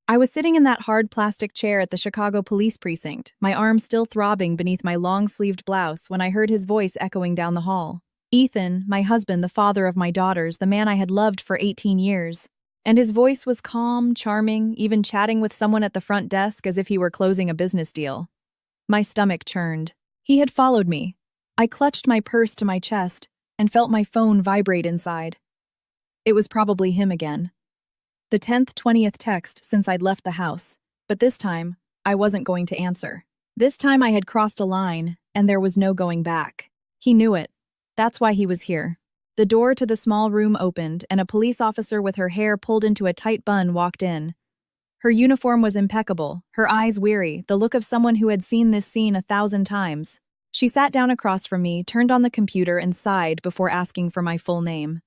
I was sitting in that hard plastic chair at the Chicago police precinct, my arm still throbbing beneath my long-sleeved blouse when I heard his voice echoing down the hall. Ethan, my husband, the father of my daughters, the man I had loved for 18 years. And his voice was calm, charming, even chatting with someone at the front desk as if he were closing a business deal. My stomach churned. He had followed me. I clutched my purse to my chest and felt my phone vibrate inside. It was probably him again. The 10th, 20th text since I'd left the house, but this time, I wasn't going to answer. This time I had crossed a line, and there was no going back. He knew it. That's why he was here. The door to the small room opened, and a police officer with her hair pulled into a tight bun walked in. Her uniform was impeccable, her eyes weary, the look of someone who had seen this scene 1,000 times. She sat down across from me, turned on the computer, and sighed before asking for my full name.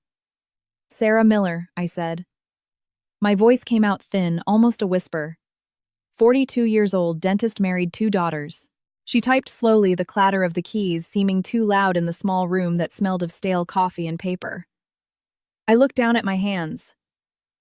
"Sarah Miller," I said. My voice came out thin, almost a whisper. 42 years old, dentist, married, 2 daughters. She typed slowly, the clatter of the keys seeming too loud in the small room that smelled of stale coffee and paper. I looked down at my hands.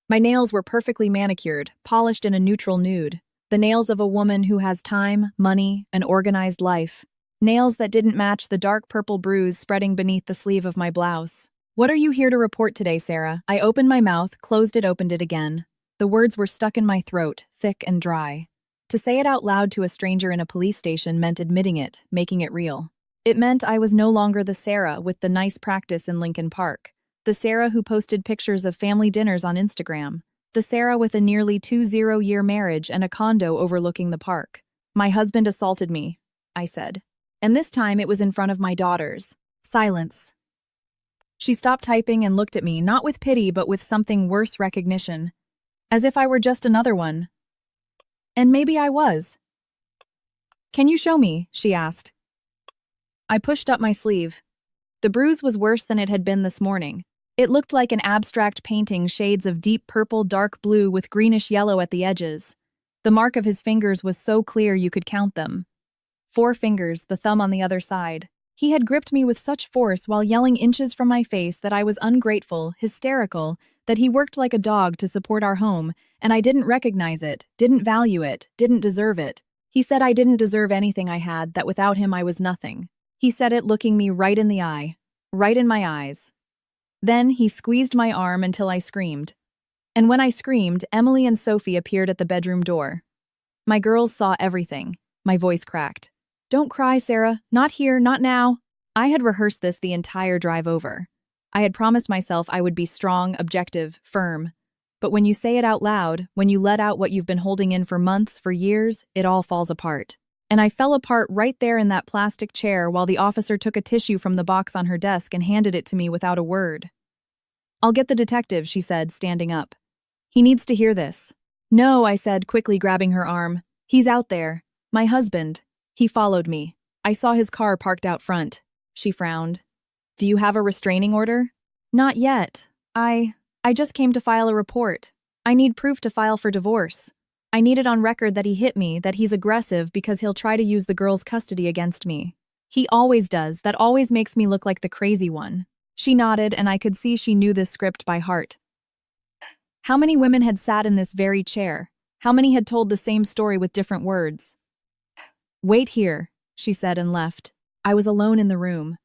My nails were perfectly manicured, polished in a neutral nude. The nails of a woman who has time, money, an organized life. Nails that didn't match the dark purple bruise spreading beneath the sleeve of my blouse. "What are you here to report today, Sarah?" I opened my mouth, closed it, opened it again. The words were stuck in my throat, thick and dry. To say it out loud to a stranger in a police station meant admitting it, making it real. It meant I was no longer the Sarah with the nice practice in Lincoln Park. The Sarah who posted pictures of family dinners on Instagram. The Sarah with a nearly 20-year marriage and a condo overlooking the park. "My husband assaulted me," I said. And this time it was in front of my daughters. Silence. She stopped typing and looked at me, not with pity but with something worse, recognition. As if I were just another one. And maybe I was. "Can you show me?" she asked. I pushed up my sleeve. The bruise was worse than it had been this morning. It looked like an abstract painting, shades of deep purple, dark blue with greenish yellow at the edges. The mark of his fingers was so clear you could count them. 4 fingers, the thumb on the other side. He had gripped me with such force while yelling inches from my face that I was ungrateful, hysterical, that he worked like a dog to support our home, and I didn't recognize it, didn't value it, didn't deserve it. He said I didn't deserve anything I had, that without him I was nothing. He said it looking me right in the eye, right in my eyes. Then he squeezed my arm until I screamed. And when I screamed, Emily and Sophie appeared at the bedroom door. My girls saw everything. My voice cracked. "Don't cry, Sarah. Not here, not now." I had rehearsed this the entire drive over. I had promised myself I would be strong, objective, firm. But when you say it out loud, when you let out what you've been holding in for months, for years, it all falls apart. And I fell apart right there in that plastic chair while the officer took a tissue from the box on her desk and handed it to me without a word. "I'll get the detective," she said, standing up. "He needs to hear this." "No," I said, quickly grabbing her arm. "He's out there. My husband. He followed me. I saw his car parked out front." She frowned. "Do you have a restraining order?" "Not yet. I just came to file a report. I need proof to file for divorce. I need it on record that he hit me, that he's aggressive because he'll try to use the girl's custody against me. He always does. That always makes me look like the crazy one." She nodded, and I could see she knew this script by heart. How many women had sat in this very chair? How many had told the same story with different words? "Wait here," she said and left. I was alone in the room.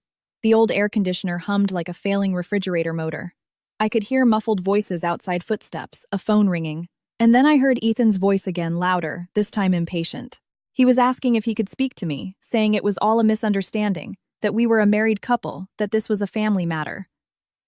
The old air conditioner hummed like a failing refrigerator motor. I could hear muffled voices outside, footsteps, a phone ringing. And then I heard Ethan's voice again, louder, this time impatient. He was asking if he could speak to me, saying it was all a misunderstanding, that we were a married couple, that this was a family matter.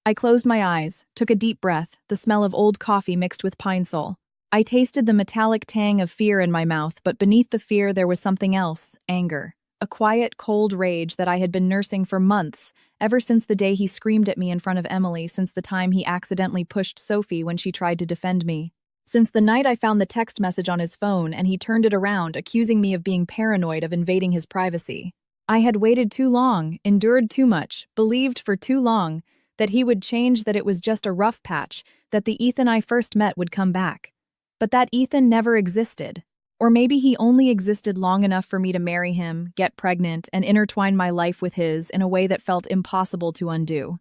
I closed my eyes, took a deep breath, the smell of old coffee mixed with Pine Sol. I tasted the metallic tang of fear in my mouth, but beneath the fear there was something else, anger. A quiet, cold rage that I had been nursing for months, ever since the day he screamed at me in front of Emily, since the time he accidentally pushed Sophie when she tried to defend me. Since the night I found the text message on his phone and he turned it around, accusing me of being paranoid, of invading his privacy. I had waited too long, endured too much, believed for too long that he would change, that it was just a rough patch, that the Ethan I first met would come back. But that Ethan never existed. Or maybe he only existed long enough for me to marry him, get pregnant, and intertwine my life with his in a way that felt impossible to undo.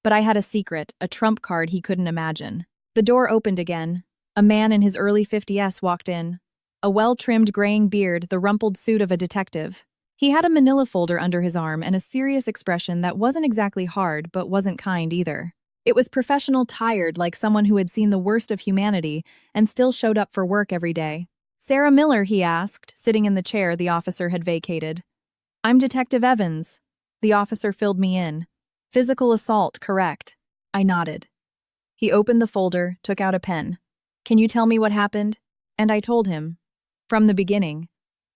But I had a secret, a trump card he couldn't imagine. The door opened again. A man in his early 50s walked in. A well-trimmed graying beard, the rumpled suit of a detective. He had a manila folder under his arm and a serious expression that wasn't exactly hard but wasn't kind either. It was professional tired, like someone who had seen the worst of humanity and still showed up for work every day. "Sarah Miller," he asked, sitting in the chair the officer had vacated. "I'm Detective Evans." The officer filled me in. "Physical assault, correct." I nodded. He opened the folder, took out a pen. "Can you tell me what happened?" And I told him. From the beginning.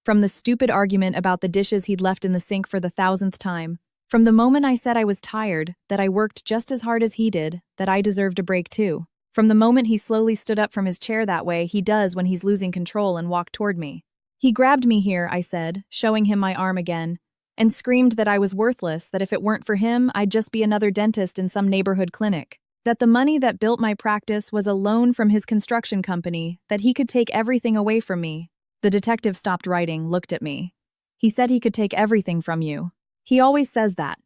From the stupid argument about the dishes he'd left in the sink for the 1,000th time. From the moment I said I was tired, that I worked just as hard as he did, that I deserved a break too. From the moment he slowly stood up from his chair that way he does when he's losing control and walked toward me. "He grabbed me here," I said, showing him my arm again, and screamed that I was worthless, that if it weren't for him, I'd just be another dentist in some neighborhood clinic. That the money that built my practice was a loan from his construction company, that he could take everything away from me. The detective stopped writing, looked at me. "He said he could take everything from you. He always says that.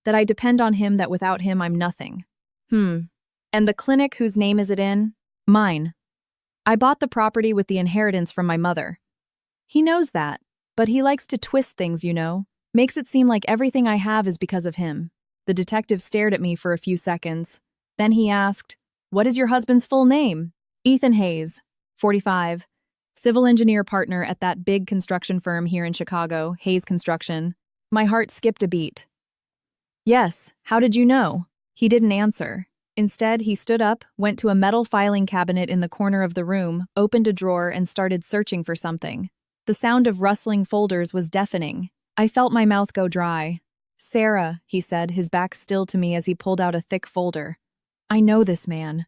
That I depend on him, that without him I'm nothing." And the clinic, whose name is it in? Mine. I bought the property with the inheritance from my mother. He knows that, but he likes to twist things, you know. Makes it seem like everything I have is because of him. The detective stared at me for a few seconds. Then he asked, "What is your husband's full name?" "Ethan Hayes, 45. Civil engineer partner at that big construction firm here in Chicago, Hayes Construction." My heart skipped a beat. "Yes, how did you know?" He didn't answer. Instead, he stood up, went to a metal filing cabinet in the corner of the room, opened a drawer and started searching for something. The sound of rustling folders was deafening. I felt my mouth go dry. "Sarah," he said, his back still to me as he pulled out a thick folder. "I know this man."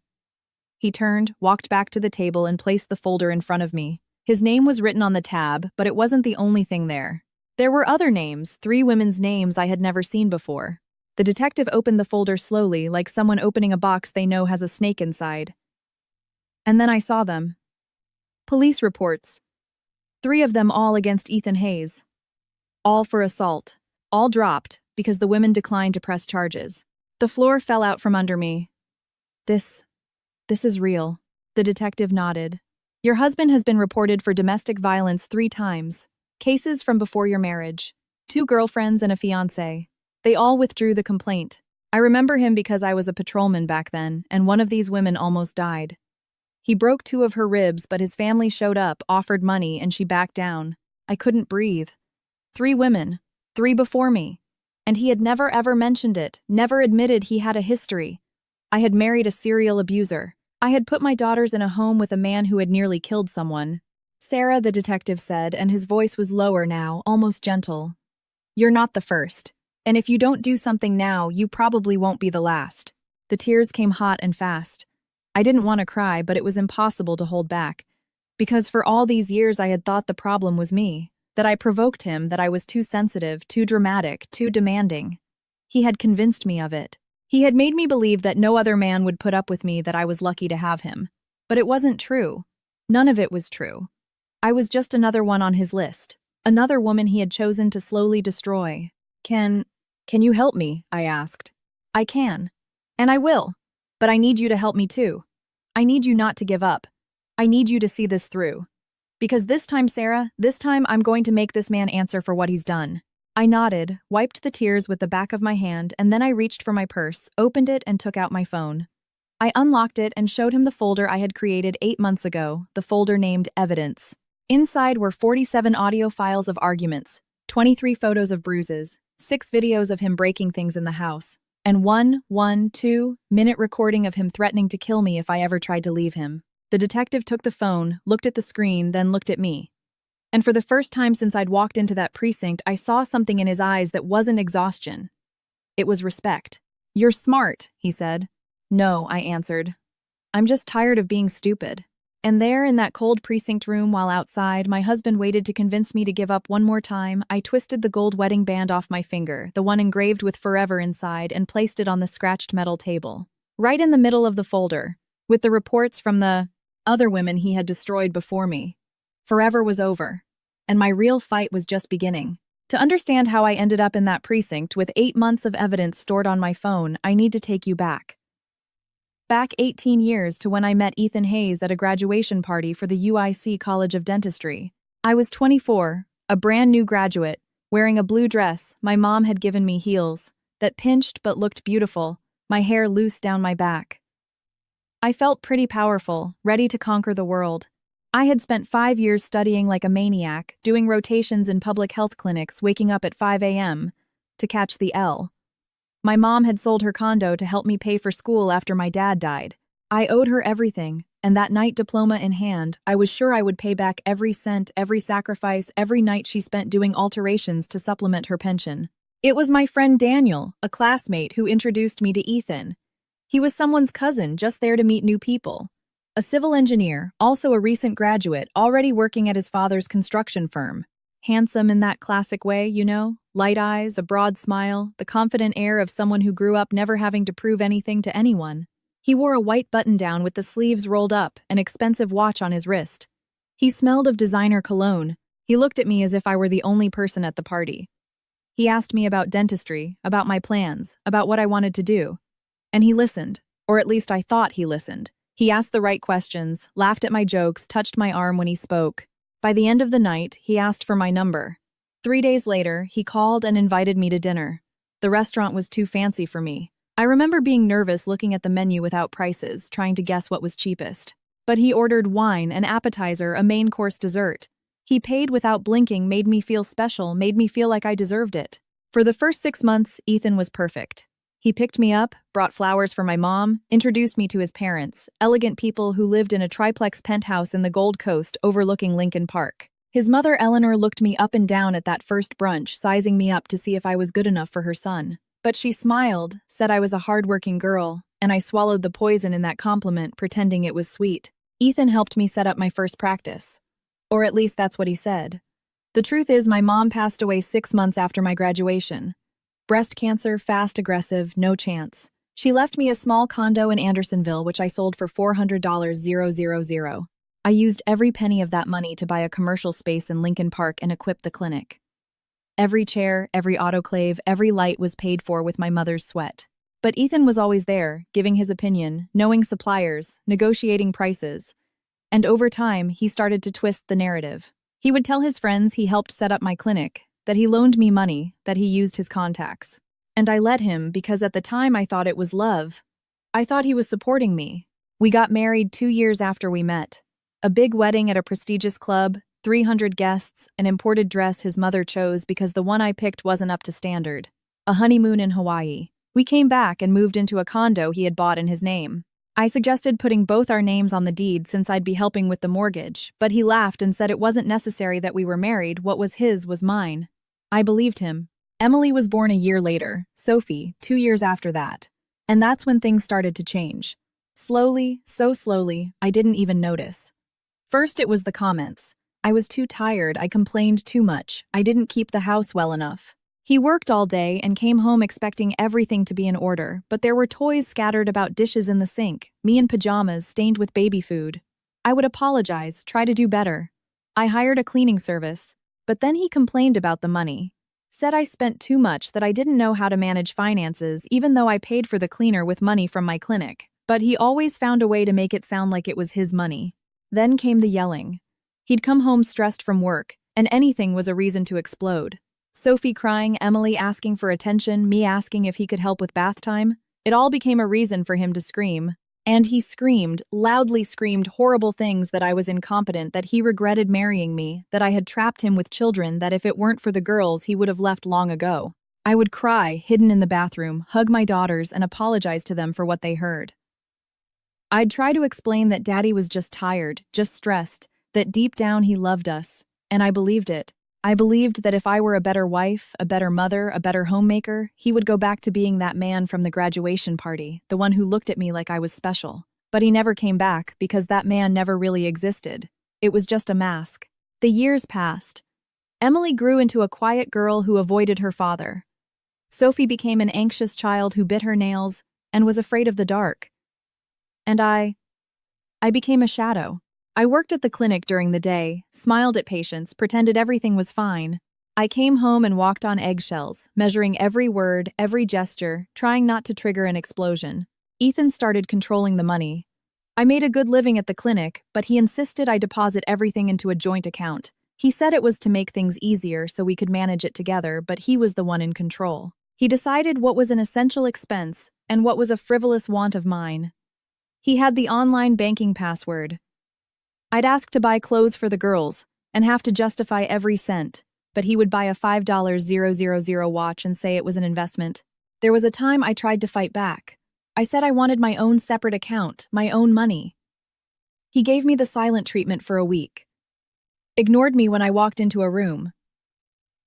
He turned, walked back to the table and placed the folder in front of me. His name was written on the tab, but it wasn't the only thing there. There were other names, 3 women's names I had never seen before. The detective opened the folder slowly, like someone opening a box they know has a snake inside. And then I saw them. Police reports. 3 of them, all against Ethan Hayes. All for assault. All dropped, because the women declined to press charges. The floor fell out from under me. This is real." The detective nodded. "Your husband has been reported for domestic violence 3 times. Cases from before your marriage. 2 girlfriends and a fiancé. They all withdrew the complaint. I remember him because I was a patrolman back then, and one of these women almost died. He broke 2 of her ribs, but his family showed up, offered money, and she backed down. I couldn't breathe. 3 women. 3 before me. And he had never ever mentioned it, never admitted he had a history. I had married a serial abuser. I had put my daughters in a home with a man who had nearly killed someone." "Sarah," the detective said, and his voice was lower now, almost gentle. "You're not the first. And if you don't do something now, you probably won't be the last." The tears came hot and fast. I didn't want to cry, but it was impossible to hold back. Because for all these years I had thought the problem was me. That I provoked him, that I was too sensitive, too dramatic, too demanding. He had convinced me of it. He had made me believe that no other man would put up with me, that I was lucky to have him. But it wasn't true. None of it was true. I was just another one on his list. Another woman he had chosen to slowly destroy. Can you help me?" I asked. "I can. And I will. But I need you to help me too. I need you not to give up. I need you to see this through. Because this time, Sarah, this time I'm going to make this man answer for what he's done." I nodded, wiped the tears with the back of my hand, and then I reached for my purse, opened it, and took out my phone. I unlocked it and showed him the folder I had created 8 months ago, the folder named Evidence. Inside were 47 audio files of arguments, 23 photos of bruises, 6 videos of him breaking things in the house, and 2-minute recording of him threatening to kill me if I ever tried to leave him. The detective took the phone, looked at the screen, then looked at me. And for the first time since I'd walked into that precinct, I saw something in his eyes that wasn't exhaustion. It was respect. "You're smart," he said. "No," I answered. "I'm just tired of being stupid." And there, in that cold precinct room while outside, my husband waited to convince me to give up one more time. I twisted the gold wedding band off my finger, the one engraved with forever inside, and placed it on the scratched metal table. Right in the middle of the folder, with the reports from the other women he had destroyed before me. Forever was over, and my real fight was just beginning. To understand how I ended up in that precinct with 8 months of evidence stored on my phone, I need to take you back. Back 18 years to when I met Ethan Hayes at a graduation party for the UIC College of Dentistry. I was 24, a brand new graduate, wearing a blue dress. My mom had given me heels that pinched but looked beautiful, my hair loose down my back. I felt pretty powerful, ready to conquer the world. I had spent 5 years studying like a maniac, doing rotations in public health clinics, waking up at 5 a.m. to catch the L. My mom had sold her condo to help me pay for school after my dad died. I owed her everything, and that night, diploma in hand, I was sure I would pay back every cent, every sacrifice, every night she spent doing alterations to supplement her pension. It was my friend Daniel, a classmate, who introduced me to Ethan. He was someone's cousin, just there to meet new people. A civil engineer, also a recent graduate, already working at his father's construction firm. Handsome in that classic way, you know? Light eyes, a broad smile, the confident air of someone who grew up never having to prove anything to anyone. He wore a white button-down with the sleeves rolled up, an expensive watch on his wrist. He smelled of designer cologne. He looked at me as if I were the only person at the party. He asked me about dentistry, about my plans, about what I wanted to do. And he listened, or at least I thought he listened. He asked the right questions, laughed at my jokes, touched my arm when he spoke. By the end of the night, he asked for my number. 3 days later, he called and invited me to dinner. The restaurant was too fancy for me. I remember being nervous looking at the menu without prices, trying to guess what was cheapest. But he ordered wine, an appetizer, a main course dessert. He paid without blinking, made me feel special, made me feel like I deserved it. For the first 6 months, Ethan was perfect. He picked me up, brought flowers for my mom, introduced me to his parents, elegant people who lived in a triplex penthouse in the Gold Coast overlooking Lincoln Park. His mother, Eleanor, looked me up and down at that first brunch, sizing me up to see if I was good enough for her son. But she smiled, said I was a hard-working girl, and I swallowed the poison in that compliment, pretending it was sweet. Ethan helped me set up my first practice. Or at least that's what he said. The truth is, my mom passed away 6 months after my graduation. Breast cancer, fast, aggressive, no chance. She left me a small condo in Andersonville, which I sold for $400,000. I used every penny of that money to buy a commercial space in Lincoln Park and equip the clinic. Every chair, every autoclave, every light was paid for with my mother's sweat. But Ethan was always there, giving his opinion, knowing suppliers, negotiating prices. And over time, he started to twist the narrative. He would tell his friends he helped set up my clinic, that he loaned me money, that he used his contacts. And I let him because at the time I thought it was love. I thought he was supporting me. We got married 2 years after we met. A big wedding at a prestigious club, 300 guests, an imported dress his mother chose because the one I picked wasn't up to standard. A honeymoon in Hawaii. We came back and moved into a condo he had bought in his name. I suggested putting both our names on the deed since I'd be helping with the mortgage, but he laughed and said it wasn't necessary that we were married, what was his was mine. I believed him. Emily was born a year later, Sophie, 2 years after that. And that's when things started to change. Slowly, so slowly, I didn't even notice. First it was the comments. I was too tired, I complained too much, I didn't keep the house well enough. He worked all day and came home expecting everything to be in order, but there were toys scattered about, dishes in the sink, me in pajamas stained with baby food. I would apologize, try to do better. I hired a cleaning service, but then he complained about the money. Said I spent too much, that I didn't know how to manage finances even though I paid for the cleaner with money from my clinic. But he always found a way to make it sound like it was his money. Then came the yelling. He'd come home stressed from work, and anything was a reason to explode. Sophie crying, Emily asking for attention, me asking if he could help with bath time. It all became a reason for him to scream. And he screamed, loudly screamed horrible things, that I was incompetent, that he regretted marrying me, that I had trapped him with children, that if it weren't for the girls he would have left long ago. I would cry, hidden in the bathroom, hug my daughters, and apologize to them for what they heard. I'd try to explain that Daddy was just tired, just stressed, that deep down he loved us, and I believed it. I believed that if I were a better wife, a better mother, a better homemaker, he would go back to being that man from the graduation party, the one who looked at me like I was special. But he never came back because that man never really existed. It was just a mask. The years passed. Emily grew into a quiet girl who avoided her father. Sophie became an anxious child who bit her nails and was afraid of the dark. And I became a shadow. I worked at the clinic during the day, smiled at patients, pretended everything was fine. I came home and walked on eggshells, measuring every word, every gesture, trying not to trigger an explosion. Ethan started controlling the money. I made a good living at the clinic, but he insisted I deposit everything into a joint account. He said it was to make things easier so we could manage it together, but he was the one in control. He decided what was an essential expense and what was a frivolous want of mine. He had the online banking password. I'd ask to buy clothes for the girls and have to justify every cent, but he would buy a $5,000 watch and say it was an investment. There was a time I tried to fight back. I said I wanted my own separate account, my own money. He gave me the silent treatment for a week. Ignored me when I walked into a room.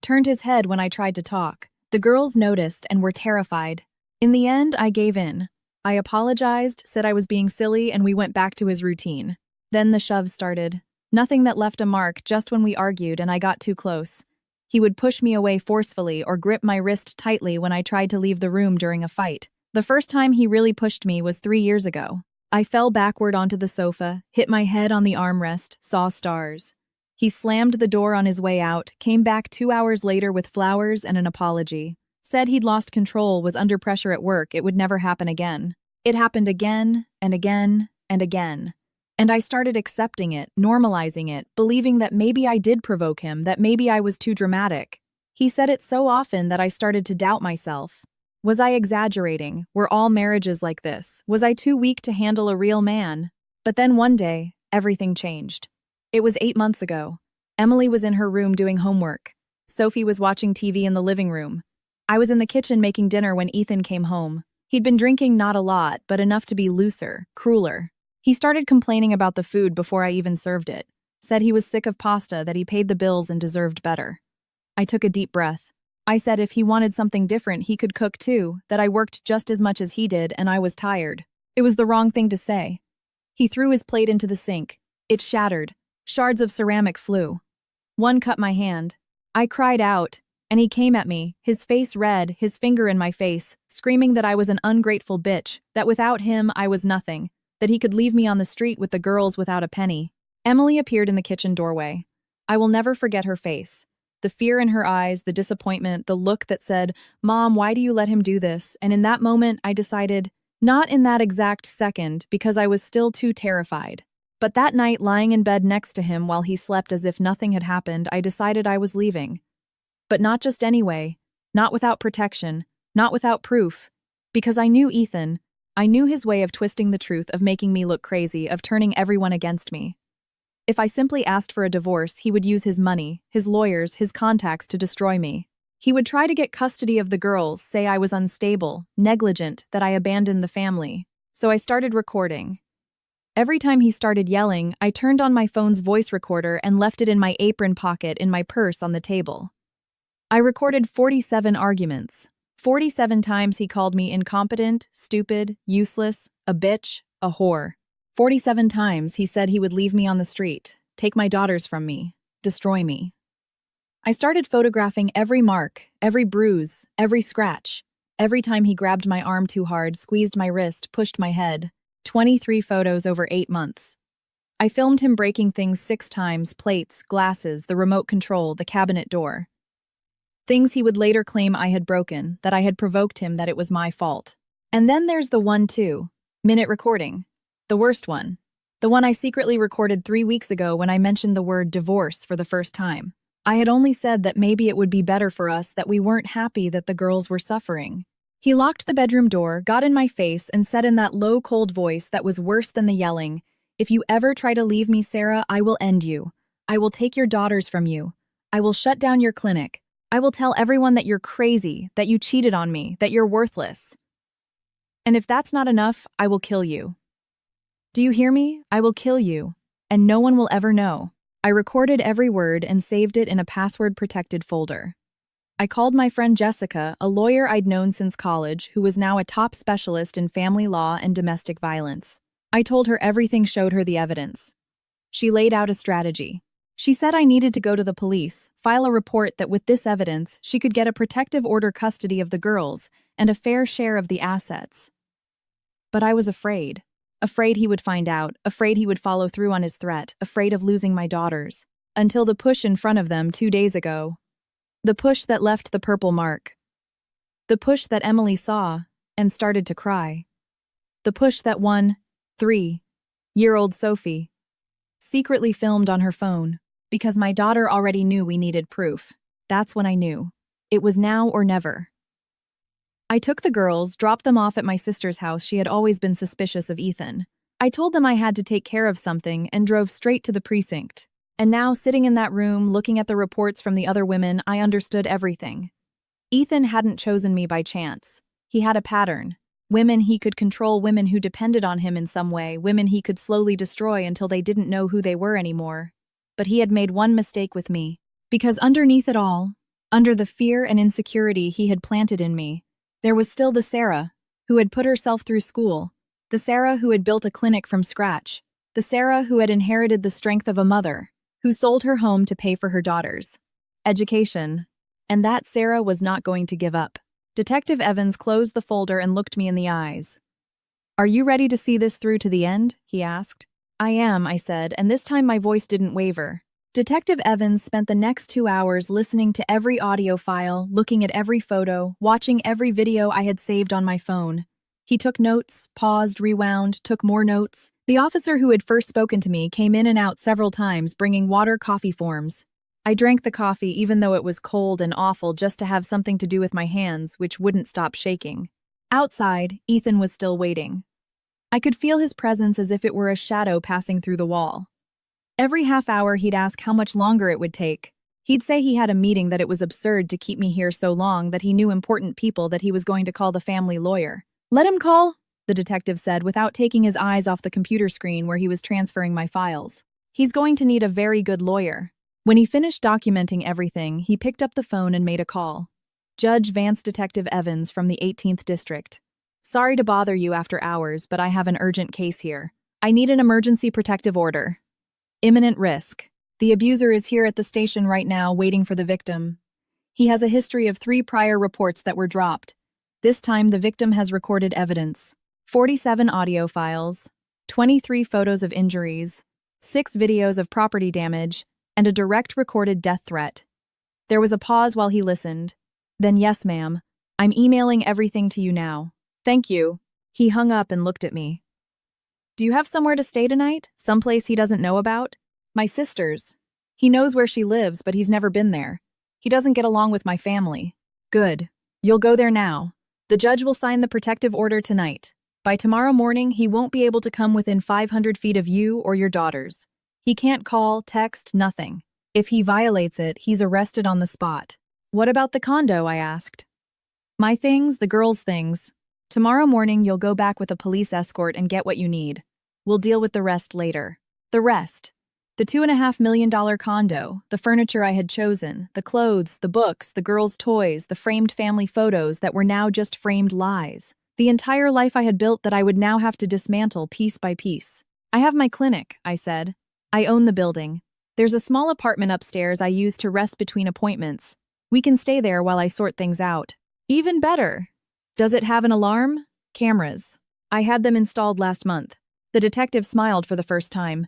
Turned his head when I tried to talk. The girls noticed and were terrified. In the end, I gave in. I apologized, said I was being silly, and we went back to his routine. Then the shoves started. Nothing that left a mark just when we argued and I got too close. He would push me away forcefully or grip my wrist tightly when I tried to leave the room during a fight. The first time he really pushed me was 3 years ago. I fell backward onto the sofa, hit my head on the armrest, saw stars. He slammed the door on his way out, came back 2 hours later with flowers and an apology. Said he'd lost control, was under pressure at work, it would never happen again. It happened again and again and again. And I started accepting it, normalizing it, believing that maybe I did provoke him, that maybe I was too dramatic. He said it so often that I started to doubt myself. Was I exaggerating? Were all marriages like this? Was I too weak to handle a real man? But then one day, everything changed. It was 8 months ago. Emily was in her room doing homework. Sophie was watching TV in the living room. I was in the kitchen making dinner when Ethan came home. He'd been drinking not a lot, but enough to be looser, crueler. He started complaining about the food before I even served it. Said he was sick of pasta, that he paid the bills and deserved better. I took a deep breath. I said if he wanted something different, he could cook too, that I worked just as much as he did and I was tired. It was the wrong thing to say. He threw his plate into the sink. It shattered. Shards of ceramic flew. One cut my hand. I cried out, and he came at me, his face red, his finger in my face, screaming that I was an ungrateful bitch, that without him I was nothing, that he could leave me on the street with the girls without a penny. Emily appeared in the kitchen doorway. I will never forget her face. The fear in her eyes, the disappointment, the look that said, "Mom, why do you let him do this?" And in that moment, I decided, not in that exact second, because I was still too terrified. But that night, lying in bed next to him while he slept as if nothing had happened, I decided I was leaving. But not just anyway, not without protection, not without proof. Because I knew Ethan. I knew his way of twisting the truth, of making me look crazy, of turning everyone against me. If I simply asked for a divorce, he would use his money, his lawyers, his contacts to destroy me. He would try to get custody of the girls, say I was unstable, negligent, that I abandoned the family. So I started recording. Every time he started yelling, I turned on my phone's voice recorder and left it in my apron pocket in my purse on the table. I recorded 47 arguments. 47 times he called me incompetent, stupid, useless, a bitch, a whore. 47 times he said he would leave me on the street, take my daughters from me, destroy me. I started photographing every mark, every bruise, every scratch. Every time he grabbed my arm too hard, squeezed my wrist, pushed my head. 23 photos over 8 months. I filmed him breaking things 6 times, plates, glasses, the remote control, the cabinet door. Things he would later claim I had broken, that I had provoked him, that it was my fault. And then there's the 1-2-minute recording. The worst one. The one I secretly recorded 3 weeks ago when I mentioned the word divorce for the first time. I had only said that maybe it would be better for us, that we weren't happy that the girls were suffering. He locked the bedroom door, got in my face, and said in that low, cold voice that was worse than the yelling, "If you ever try to leave me, Sarah, I will end you. I will take your daughters from you. I will shut down your clinic. I will tell everyone that you're crazy, that you cheated on me, that you're worthless. And if that's not enough, I will kill you. Do you hear me? I will kill you, and no one will ever know." I recorded every word and saved it in a password-protected folder. I called my friend Jessica, a lawyer I'd known since college, who was now a top specialist in family law and domestic violence. I told her everything, showed her the evidence. She laid out a strategy. She said I needed to go to the police, file a report that with this evidence, she could get a protective order custody of the girls and a fair share of the assets. But I was afraid. Afraid he would find out, afraid he would follow through on his threat, afraid of losing my daughters. Until the push in front of them 2 days ago. The push that left the purple mark. The push that Emily saw and started to cry. The push that won 3-year-old Sophie secretly filmed on her phone. Because my daughter already knew we needed proof. That's when I knew. It was now or never. I took the girls, dropped them off at my sister's house. She had always been suspicious of Ethan. I told them I had to take care of something and drove straight to the precinct. And now, sitting in that room, looking at the reports from the other women, I understood everything. Ethan hadn't chosen me by chance. He had a pattern. Women he could control, women who depended on him in some way, women he could slowly destroy until they didn't know who they were anymore. But he had made one mistake with me. Because underneath it all, under the fear and insecurity he had planted in me, there was still the Sarah who had put herself through school, the Sarah who had built a clinic from scratch, the Sarah who had inherited the strength of a mother, who sold her home to pay for her daughter's education. And that Sarah was not going to give up. Detective Evans closed the folder and looked me in the eyes. "Are you ready to see this through to the end?" he asked. "I am," I said, and this time my voice didn't waver. Detective Evans spent the next 2 hours listening to every audio file, looking at every photo, watching every video I had saved on my phone. He took notes, paused, rewound, took more notes. The officer who had first spoken to me came in and out several times, bringing water, coffee forms. I drank the coffee even though it was cold and awful, just to have something to do with my hands, which wouldn't stop shaking. Outside, Ethan was still waiting. I could feel his presence as if it were a shadow passing through the wall. Every half hour he'd ask how much longer it would take. He'd say he had a meeting, that it was absurd to keep me here so long, that he knew important people, that he was going to call the family lawyer. "Let him call," the detective said without taking his eyes off the computer screen where he was transferring my files. "He's going to need a very good lawyer." When he finished documenting everything, he picked up the phone and made a call. "Judge Vance, Detective Evans from the 18th District. Sorry to bother you after hours, but I have an urgent case here. I need an emergency protective order. Imminent risk. The abuser is here at the station right now, waiting for the victim. He has a history of 3 prior reports that were dropped. This time the victim has recorded evidence. 47 audio files, 23 photos of injuries, 6 videos of property damage, and a direct recorded death threat." There was a pause while he listened. Then, "Yes, ma'am. I'm emailing everything to you now. Thank you." He hung up and looked at me. "Do you have somewhere to stay tonight? Someplace he doesn't know about?" "My sister's. He knows where she lives, but he's never been there. He doesn't get along with my family." "Good. You'll go there now. The judge will sign the protective order tonight. By tomorrow morning, he won't be able to come within 500 feet of you or your daughters. He can't call, text, nothing. If he violates it, he's arrested on the spot." "What about the condo?" I asked. "My things, the girls' things. Tomorrow morning, you'll go back with a police escort and get what you need. We'll deal with the rest later." The rest. The $2.5 million condo, the furniture I had chosen, the clothes, the books, the girls' toys, the framed family photos that were now just framed lies. The entire life I had built that I would now have to dismantle piece by piece. "I have my clinic," I said. "I own the building. There's a small apartment upstairs I use to rest between appointments. We can stay there while I sort things out." "Even better. Does it have an alarm?" "Cameras. I had them installed last month." The detective smiled for the first time.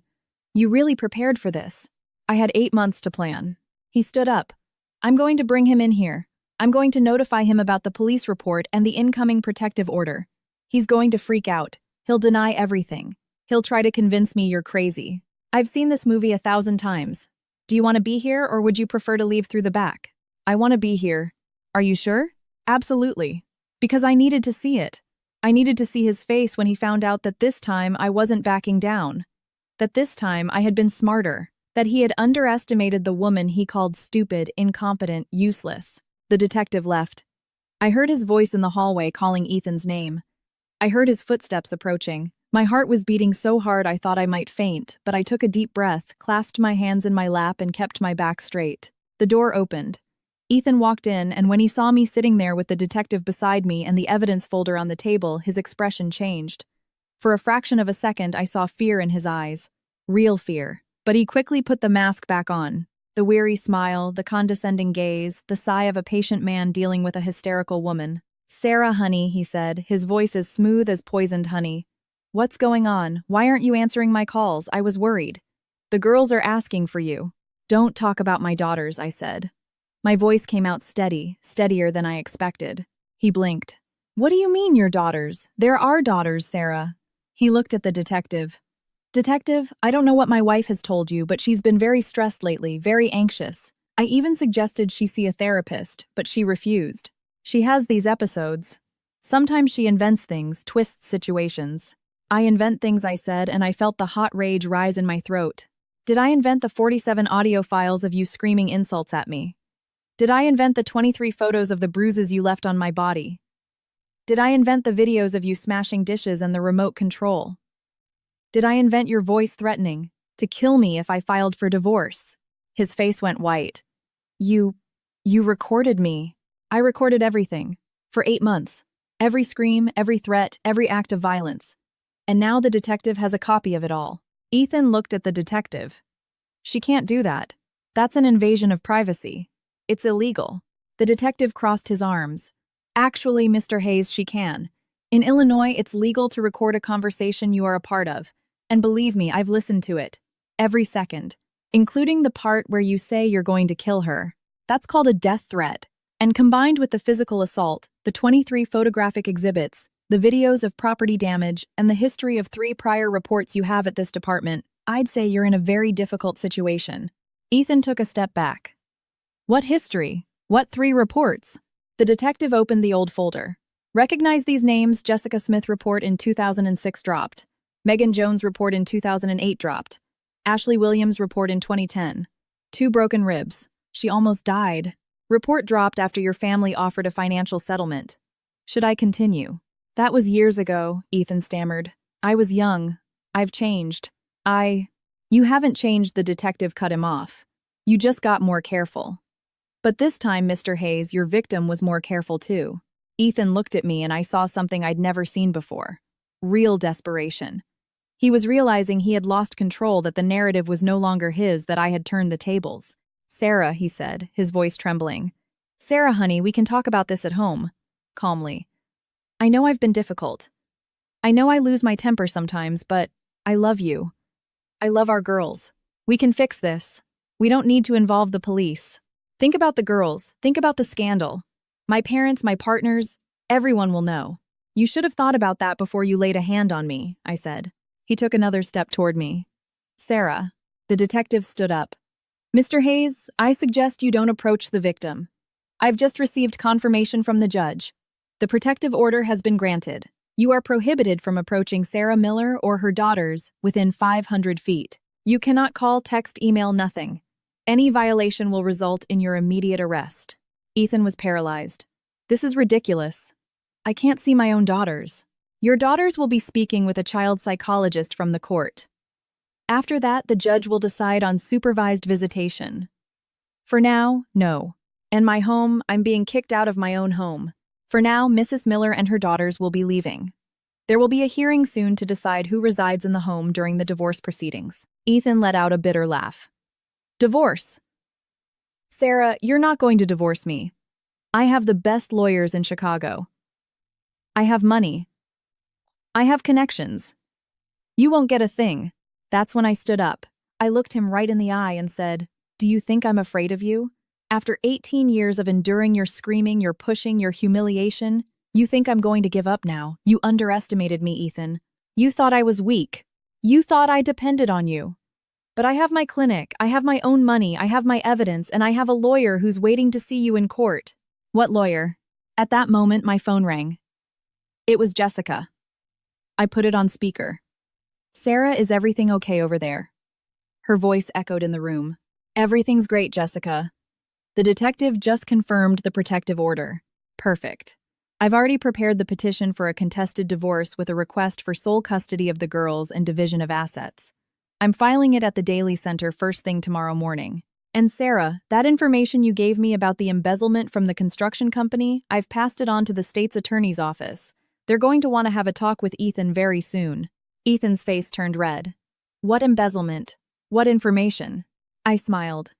"You really prepared for this." "I had 8 months to plan." He stood up. "I'm going to bring him in here. I'm going to notify him about the police report and the incoming protective order. He's going to freak out. He'll deny everything. He'll try to convince me you're crazy. I've seen this movie 1,000 times. Do you want to be here, or would you prefer to leave through the back?" "I want to be here." "Are you sure?" "Absolutely. Because I needed to see it. I needed to see his face when he found out that this time I wasn't backing down. That this time I had been smarter. That he had underestimated the woman he called stupid, incompetent, useless." The detective left. I heard his voice in the hallway calling Ethan's name. I heard his footsteps approaching. My heart was beating so hard I thought I might faint, but I took a deep breath, clasped my hands in my lap, and kept my back straight. The door opened. Ethan walked in, and when he saw me sitting there with the detective beside me and the evidence folder on the table, his expression changed. For a fraction of a second, I saw fear in his eyes. Real fear. But he quickly put the mask back on. The weary smile, the condescending gaze, the sigh of a patient man dealing with a hysterical woman. "Sarah, honey," he said, his voice as smooth as poisoned honey. "What's going on? Why aren't you answering my calls? I was worried." "The girls are asking for you." "Don't talk about my daughters," I said. My voice came out steady, steadier than I expected. He blinked. What do you mean, your daughters? There are daughters, Sarah. He looked at the detective. Detective, I don't know what my wife has told you, but she's been very stressed lately, very anxious. I even suggested she see a therapist, but she refused. She has these episodes. Sometimes she invents things, twists situations. I invent things, I said, and I felt the hot rage rise in my throat. Did I invent the 47 audio files of you screaming insults at me? Did I invent the 23 photos of the bruises you left on my body? Did I invent the videos of you smashing dishes and the remote control? Did I invent your voice threatening to kill me if I filed for divorce? His face went white. You recorded me. I recorded everything. For 8 months. Every scream, every threat, every act of violence. And now the detective has a copy of it all. Ethan looked at the detective. She can't do that. That's an invasion of privacy. It's illegal. The detective crossed his arms. Actually, Mr. Hayes, she can. In Illinois, it's legal to record a conversation you are a part of. And believe me, I've listened to it. Every second. Including the part where you say you're going to kill her. That's called a death threat. And combined with the physical assault, the 23 photographic exhibits, the videos of property damage, and the history of 3 prior reports you have at this department, I'd say you're in a very difficult situation. Ethan took a step back. What history? What 3 reports? The detective opened the old folder. Recognize these names. Jessica Smith report in 2006 dropped. Megan Jones report in 2008 dropped. Ashley Williams report in 2010. 2 broken ribs. She almost died. Report dropped after your family offered a financial settlement. Should I continue? That was years ago, Ethan stammered. I was young. I've changed. You haven't changed, the detective cut him off. You just got more careful. But this time, Mr. Hayes, your victim was more careful too. Ethan looked at me and I saw something I'd never seen before. Real desperation. He was realizing he had lost control, that the narrative was no longer his, that I had turned the tables. Sarah, he said, his voice trembling. Sarah, honey, we can talk about this at home. Calmly. I know I've been difficult. I know I lose my temper sometimes, but I love you. I love our girls. We can fix this. We don't need to involve the police. Think about the girls. Think about the scandal. My parents, my partners, everyone will know. You should have thought about that before you laid a hand on me, I said. He took another step toward me. Sarah. The detective stood up. Mr. Hayes, I suggest you don't approach the victim. I've just received confirmation from the judge. The protective order has been granted. You are prohibited from approaching Sarah Miller or her daughters within 500 feet. You cannot call, text, email, nothing. Any violation will result in your immediate arrest. Ethan was paralyzed. This is ridiculous. I can't see my own daughters. Your daughters will be speaking with a child psychologist from the court. After that, the judge will decide on supervised visitation. For now, no. In my home, I'm being kicked out of my own home. For now, Mrs. Miller and her daughters will be leaving. There will be a hearing soon to decide who resides in the home during the divorce proceedings. Ethan let out a bitter laugh. Divorce? Sarah, you're not going to divorce me. I have the best lawyers in Chicago. I have money. I have connections. You won't get a thing. That's when I stood up. I looked him right in the eye and said, Do you think I'm afraid of you? After 18 years of enduring your screaming, your pushing, your humiliation, you think I'm going to give up now? You underestimated me, Ethan. You thought I was weak. You thought I depended on you. But I have my clinic, I have my own money, I have my evidence, and I have a lawyer who's waiting to see you in court. What lawyer? At that moment, my phone rang. It was Jessica. I put it on speaker. Sarah, is everything okay over there? Her voice echoed in the room. Everything's great, Jessica. The detective just confirmed the protective order. Perfect. I've already prepared the petition for a contested divorce with a request for sole custody of the girls and division of assets. I'm filing it at the Daily Center first thing tomorrow morning. And Sarah, that information you gave me about the embezzlement from the construction company, I've passed it on to the state's attorney's office. They're going to want to have a talk with Ethan very soon. Ethan's face turned red. What embezzlement? What information? I smiled.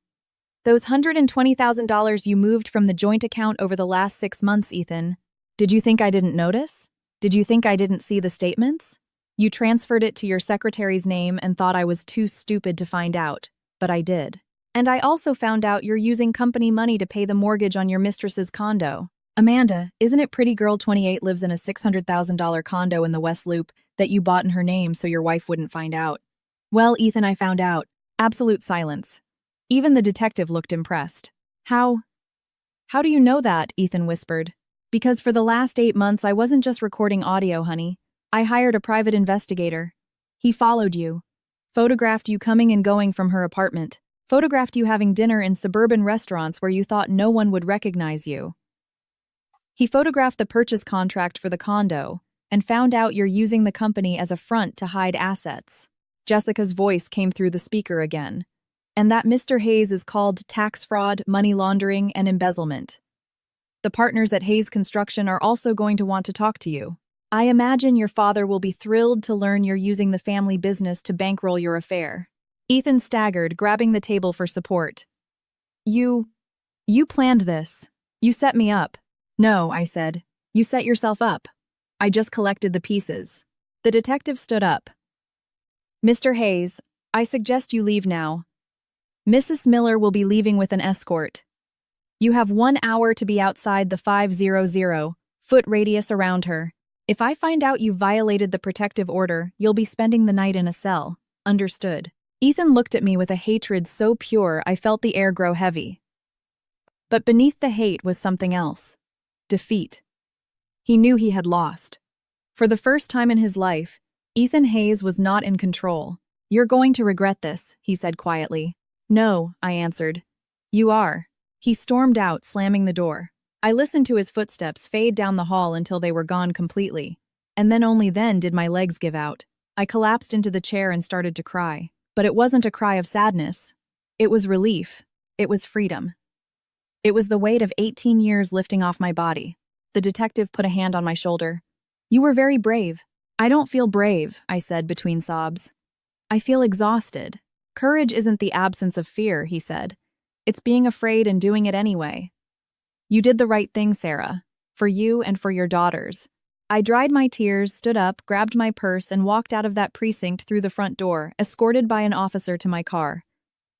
Those $120,000 you moved from the joint account over the last 6 months, Ethan. Did you think I didn't notice? Did you think I didn't see the statements? You transferred it to your secretary's name and thought I was too stupid to find out, but I did. And I also found out you're using company money to pay the mortgage on your mistress's condo. Amanda, isn't it pretty girl 28 lives in a $600,000 condo in the West Loop that you bought in her name so your wife wouldn't find out? Well, Ethan, I found out. Absolute silence. Even the detective looked impressed. How do you know that? Ethan whispered. Because for the last 8 months I wasn't just recording audio, honey. I hired a private investigator. He followed you. Photographed you coming and going from her apartment. Photographed you having dinner in suburban restaurants where you thought no one would recognize you. He photographed the purchase contract for the condo and found out you're using the company as a front to hide assets. Jessica's voice came through the speaker again. And that Mr. Hayes is called tax fraud, money laundering, and embezzlement. The partners at Hayes Construction are also going to want to talk to you. I imagine your father will be thrilled to learn you're using the family business to bankroll your affair. Ethan staggered, grabbing the table for support. You planned this. You set me up. No, I said. You set yourself up. I just collected the pieces. The detective stood up. Mr. Hayes, I suggest you leave now. Mrs. Miller will be leaving with an escort. You have 1 hour to be outside the 500-foot radius around her. If I find out you violated the protective order, you'll be spending the night in a cell. Understood. Ethan looked at me with a hatred so pure I felt the air grow heavy. But beneath the hate was something else. Defeat. He knew he had lost. For the first time in his life, Ethan Hayes was not in control. You're going to regret this, he said quietly. No, I answered. You are. He stormed out, slamming the door. I listened to his footsteps fade down the hall until they were gone completely. And then only then did my legs give out. I collapsed into the chair and started to cry. But it wasn't a cry of sadness. It was relief. It was freedom. It was the weight of 18 years lifting off my body. The detective put a hand on my shoulder. You were very brave. I don't feel brave, I said between sobs. I feel exhausted. Courage isn't the absence of fear, he said. It's being afraid and doing it anyway. You did the right thing, Sarah. For you and for your daughters. I dried my tears, stood up, grabbed my purse, and walked out of that precinct through the front door, escorted by an officer to my car.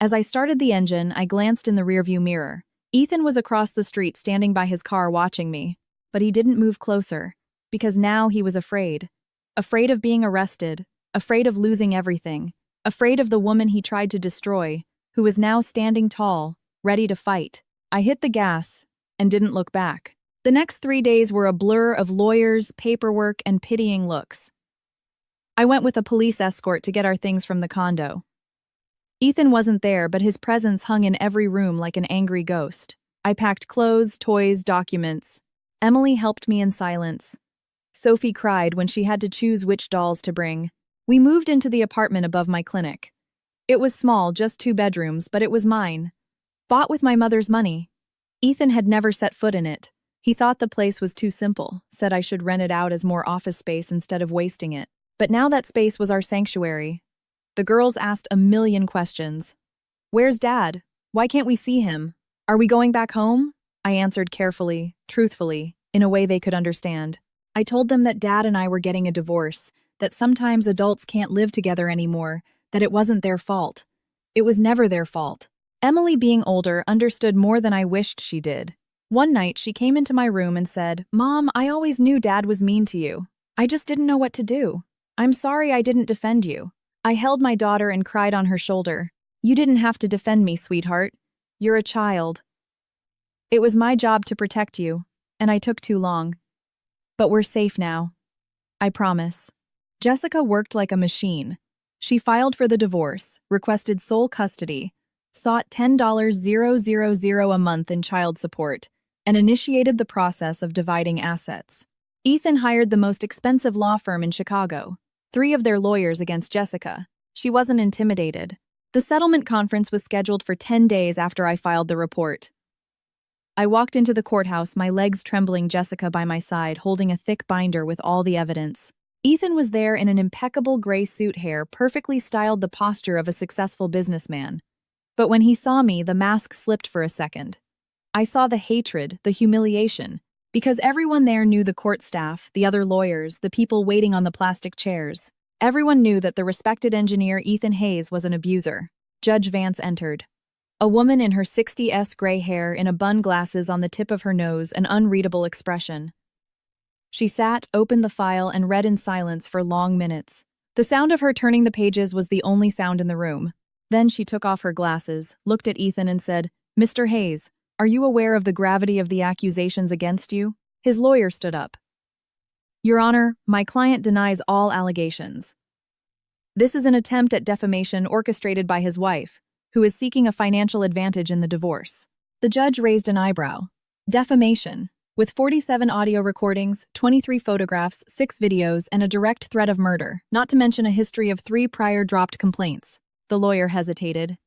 As I started the engine, I glanced in the rearview mirror. Ethan was across the street standing by his car watching me. But he didn't move closer, because now he was afraid. Afraid of being arrested, afraid of losing everything, afraid of the woman he tried to destroy, who was now standing tall, ready to fight. I hit the gas and didn't look back. The next 3 days were a blur of lawyers, paperwork, and pitying looks. I went with a police escort to get our things from the condo. Ethan wasn't there, but his presence hung in every room like an angry ghost. I packed clothes, toys, documents. Emily helped me in silence. Sophie cried when she had to choose which dolls to bring. We moved into the apartment above my clinic. It was small, just 2 bedrooms, but it was mine. Bought with my mother's money. Ethan had never set foot in it. He thought the place was too simple, said I should rent it out as more office space instead of wasting it. But now that space was our sanctuary. The girls asked a million questions. Where's Dad? Why can't we see him? Are we going back home? I answered carefully, truthfully, in a way they could understand. I told them that Dad and I were getting a divorce, that sometimes adults can't live together anymore, that it wasn't their fault. It was never their fault. Emily, being older, understood more than I wished she did. One night, she came into my room and said, Mom, I always knew Dad was mean to you. I just didn't know what to do. I'm sorry I didn't defend you. I held my daughter and cried on her shoulder. You didn't have to defend me, sweetheart. You're a child. It was my job to protect you, and I took too long. But we're safe now. I promise. Jessica worked like a machine. She filed for the divorce, requested sole custody, sought $10,000 a month in child support, and initiated the process of dividing assets. Ethan hired the most expensive law firm in Chicago, 3 of their lawyers against Jessica. She wasn't intimidated. The settlement conference was scheduled for 10 days after I filed the report. I walked into the courthouse, my legs trembling, Jessica by my side, holding a thick binder with all the evidence. Ethan was there in an impeccable gray suit, hair perfectly styled, the posture of a successful businessman. But when he saw me, the mask slipped for a second. I saw the hatred, the humiliation, because everyone there knew the court staff, the other lawyers, the people waiting on the plastic chairs. Everyone knew that the respected engineer Ethan Hayes was an abuser. Judge Vance entered. A woman in her 60s gray hair in a bun, glasses on the tip of her nose, an unreadable expression. She sat, opened the file, and read in silence for long minutes. The sound of her turning the pages was the only sound in the room. Then she took off her glasses, looked at Ethan and said, "Mr. Hayes, are you aware of the gravity of the accusations against you?" His lawyer stood up. "Your Honor, my client denies all allegations. This is an attempt at defamation orchestrated by his wife, who is seeking a financial advantage in the divorce." The judge raised an eyebrow. Defamation. With 47 audio recordings, 23 photographs, 6 videos, and a direct threat of murder, not to mention a history of 3 prior dropped complaints. The lawyer hesitated.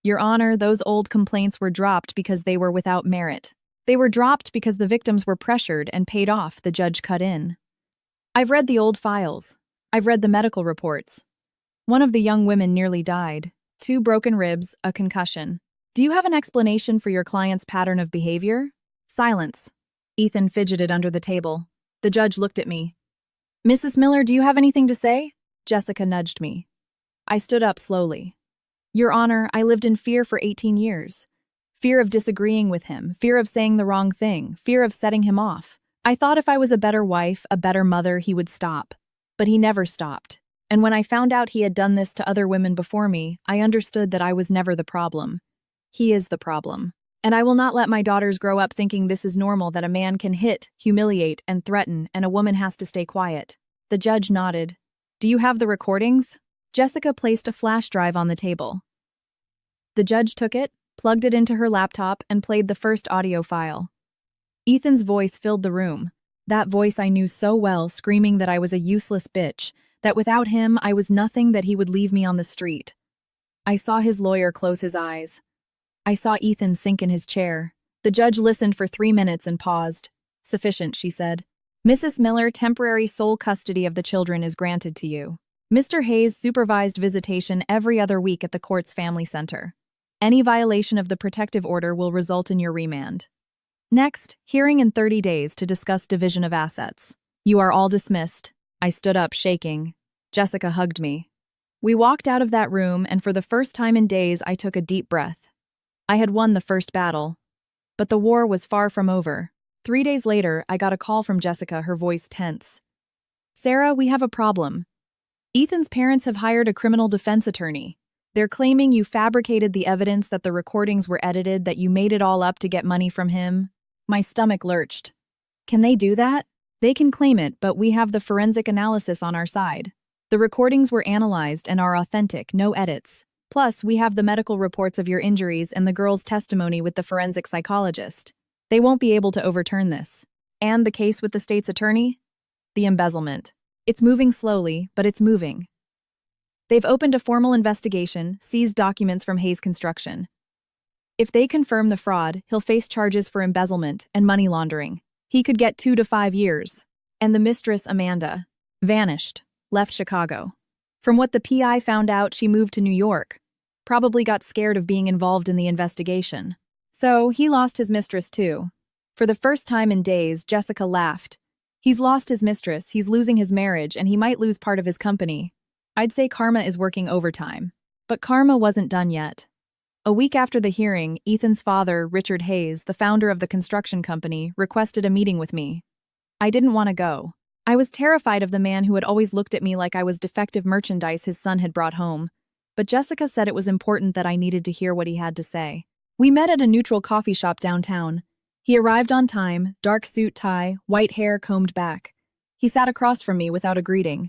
"Your Honor, those old complaints were dropped because they were without merit. They were dropped because the victims were pressured and paid off," the judge cut in. "I've read the old files. I've read the medical reports. One of the young women nearly died. 2 broken ribs, a concussion. Do you have an explanation for your client's pattern of behavior?" Silence. Ethan fidgeted under the table. The judge looked at me. "Mrs. Miller, do you have anything to say?" Jessica nudged me. I stood up slowly. "Your Honor, I lived in fear for 18 years. Fear of disagreeing with him, fear of saying the wrong thing, fear of setting him off. I thought if I was a better wife, a better mother, he would stop. But he never stopped. And when I found out he had done this to other women before me, I understood that I was never the problem. He is the problem. And I will not let my daughters grow up thinking this is normal, that a man can hit, humiliate, and threaten, and a woman has to stay quiet." The judge nodded. "Do you have the recordings?" Jessica placed a flash drive on the table. The judge took it, plugged it into her laptop, and played the first audio file. Ethan's voice filled the room. That voice I knew so well, screaming that I was a useless bitch, that without him I was nothing, that he would leave me on the street. I saw his lawyer close his eyes. I saw Ethan sink in his chair. The judge listened for 3 minutes and paused. "Sufficient," she said. "Mrs. Miller, temporary sole custody of the children is granted to you. Mr. Hayes, supervised visitation every other week at the court's family center. Any violation of the protective order will result in your remand. Next, hearing in 30 days to discuss division of assets. You are all dismissed." I stood up, shaking. Jessica hugged me. We walked out of that room, and for the first time in days I took a deep breath. I had won the first battle. But the war was far from over. 3 days later, I got a call from Jessica, her voice tense. "Sarah, we have a problem. Ethan's parents have hired a criminal defense attorney. They're claiming you fabricated the evidence, that the recordings were edited, that you made it all up to get money from him." My stomach lurched. "Can they do that?" "They can claim it, but we have the forensic analysis on our side. The recordings were analyzed and are authentic, no edits. Plus, we have the medical reports of your injuries and the girl's testimony with the forensic psychologist. They won't be able to overturn this." "And the case with the state's attorney?" "The embezzlement. It's moving slowly, but it's moving. They've opened a formal investigation, seized documents from Hayes Construction. If they confirm the fraud, he'll face charges for embezzlement and money laundering. He could get 2 to 5 years. And the mistress, Amanda, vanished, left Chicago. From what the PI found out, she moved to New York. Probably got scared of being involved in the investigation. So he lost his mistress too." For the first time in days, Jessica laughed. "He's lost his mistress, he's losing his marriage, and he might lose part of his company. I'd say karma is working overtime." But karma wasn't done yet. A week after the hearing, Ethan's father, Richard Hayes, the founder of the construction company, requested a meeting with me. I didn't want to go. I was terrified of the man who had always looked at me like I was defective merchandise his son had brought home. But Jessica said it was important that I needed to hear what he had to say. We met at a neutral coffee shop downtown. He arrived on time, dark suit, tie, white hair combed back. He sat across from me without a greeting.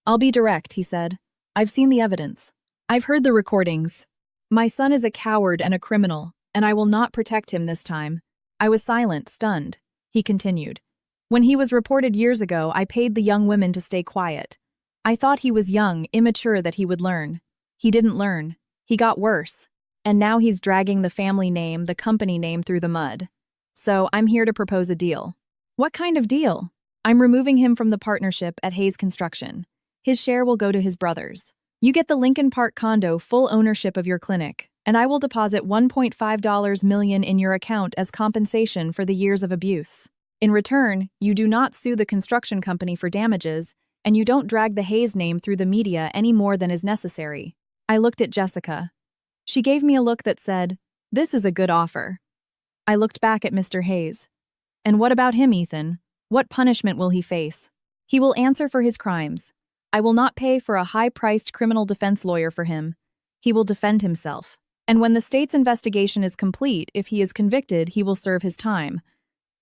"I'll be direct," he said. "I've seen the evidence. I've heard the recordings. My son is a coward and a criminal, and I will not protect him this time." I was silent, stunned. He continued. "When he was reported years ago, I paid the young women to stay quiet. I thought he was young, immature, that he would learn. He didn't learn. He got worse. And now he's dragging the family name, the company name, through the mud. So I'm here to propose a deal." "What kind of deal?" "I'm removing him from the partnership at Hayes Construction. His share will go to his brothers. You get the Lincoln Park condo, full ownership of your clinic, and I will deposit $1.5 million in your account as compensation for the years of abuse. In return, you do not sue the construction company for damages, and you don't drag the Hayes name through the media any more than is necessary." I looked at Jessica. She gave me a look that said, This is a good offer. I looked back at Mr. Hayes. And what about him, Ethan? What punishment will he face? He will answer for his crimes. I will not pay for a high-priced criminal defense lawyer for him. He will defend himself. And when the state's investigation is complete, if he is convicted, he will serve his time.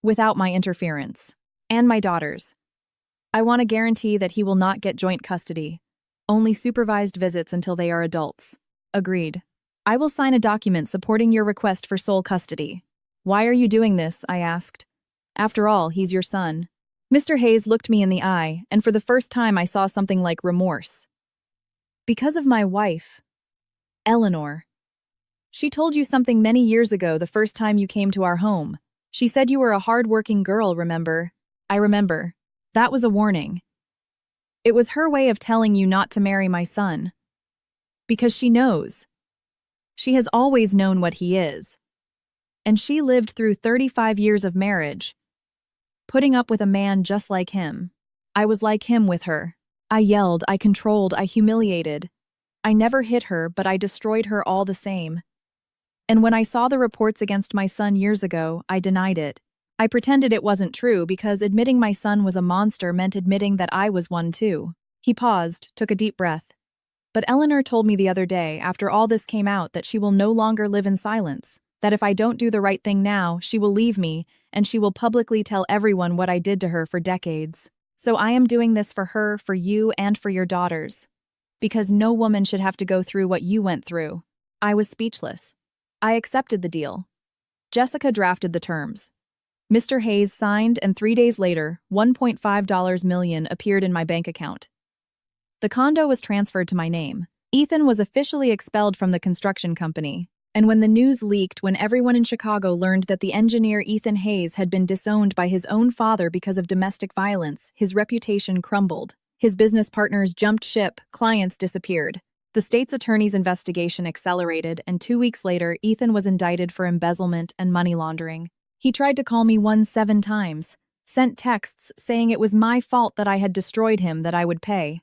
Without my interference. And my daughters. I want to guarantee that he will not get joint custody. Only supervised visits until they are adults. Agreed. I will sign a document supporting your request for sole custody. Why are you doing this? I asked. After all, he's your son. Mr. Hayes looked me in the eye, and for the first time I saw something like remorse. Because of my wife, Eleanor. She told you something many years ago the first time you came to our home. She said you were a hard-working girl, remember? I remember. That was a warning. It was her way of telling you not to marry my son. Because she knows. She has always known what he is. And she lived through 35 years of marriage, putting up with a man just like him. I was like him with her. I yelled, I controlled, I humiliated. I never hit her, but I destroyed her all the same. And when I saw the reports against my son years ago, I denied it. I pretended it wasn't true because admitting my son was a monster meant admitting that I was one too. He paused, took a deep breath. But Eleanor told me the other day, after all this came out, that she will no longer live in silence, that if I don't do the right thing now, she will leave me, and she will publicly tell everyone what I did to her for decades. So I am doing this for her, for you, and for your daughters. Because no woman should have to go through what you went through. I was speechless. I accepted the deal. Jessica drafted the terms. Mr. Hayes signed, and 3 days later, $1.5 million appeared in my bank account. The condo was transferred to my name. Ethan was officially expelled from the construction company. And when the news leaked, when everyone in Chicago learned that the engineer Ethan Hayes had been disowned by his own father because of domestic violence, his reputation crumbled. His business partners jumped ship, clients disappeared. The state's attorney's investigation accelerated, and 2 weeks later, Ethan was indicted for embezzlement and money laundering. He tried to call me 7 times, sent texts saying it was my fault that I had destroyed him, that I would pay.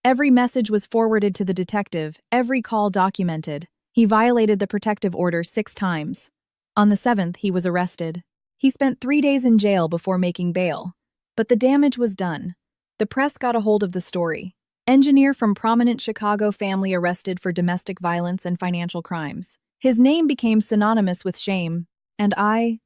Every message was forwarded to the detective, every call documented. He violated the protective order 6 times. On the 7th, he was arrested. He spent 3 days in jail before making bail. But the damage was done. The press got a hold of the story. Engineer from prominent Chicago family arrested for domestic violence and financial crimes. His name became synonymous with shame. And I